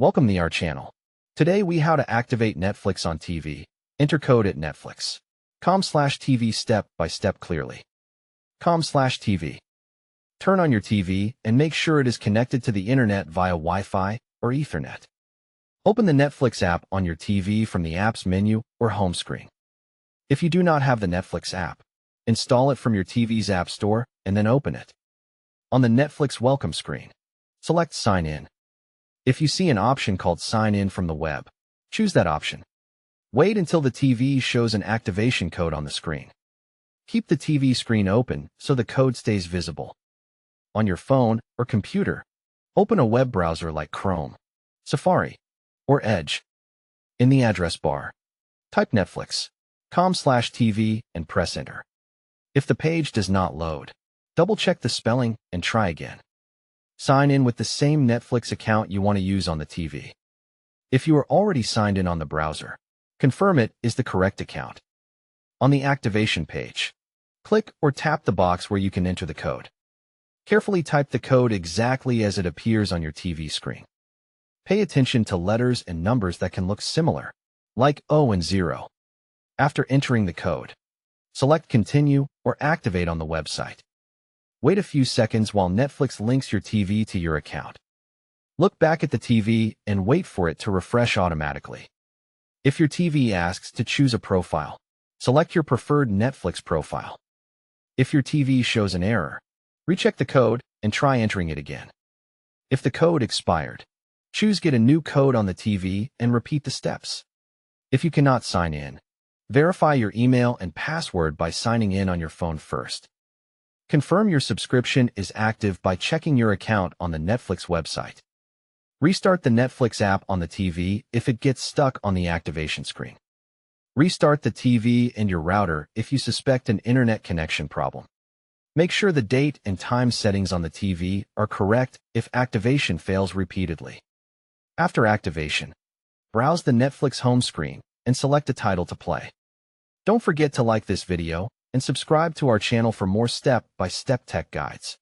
Welcome to our channel. Today we how to activate Netflix on TV. Enter code at netflix.com/TV step by step clearly. .com/TV. Turn on your TV and make sure it is connected to the internet via Wi-Fi or Ethernet. Open the Netflix app on your TV from the app's menu or home screen. If you do not have the Netflix app, install it from your TV's app store and then open it. On the Netflix welcome screen, select Sign In. If you see an option called Sign In from the web, choose that option. Wait until the TV shows an activation code on the screen. Keep the TV screen open so the code stays visible. On your phone or computer, open a web browser like Chrome, Safari, or Edge. In the address bar, type netflix.com/TV and press Enter. If the page does not load, double-check the spelling and try again. Sign in with the same Netflix account you want to use on the TV. If you are already signed in on the browser, confirm it is the correct account. On the activation page, click or tap the box where you can enter the code. Carefully type the code exactly as it appears on your TV screen. Pay attention to letters and numbers that can look similar, like O and 0. After entering the code, select Continue or Activate on the website. Wait a few seconds while Netflix links your TV to your account. Look back at the TV and wait for it to refresh automatically. If your TV asks to choose a profile, select your preferred Netflix profile. If your TV shows an error, recheck the code and try entering it again. If the code expired, choose Get a new code on the TV and repeat the steps. If you cannot sign in, verify your email and password by signing in on your phone first. Confirm your subscription is active by checking your account on the Netflix website. Restart the Netflix app on the TV if it gets stuck on the activation screen. Restart the TV and your router if you suspect an internet connection problem. Make sure the date and time settings on the TV are correct if activation fails repeatedly. After activation, browse the Netflix home screen and select a title to play. Don't forget to like this video and subscribe to our channel for more step-by-step tech guides.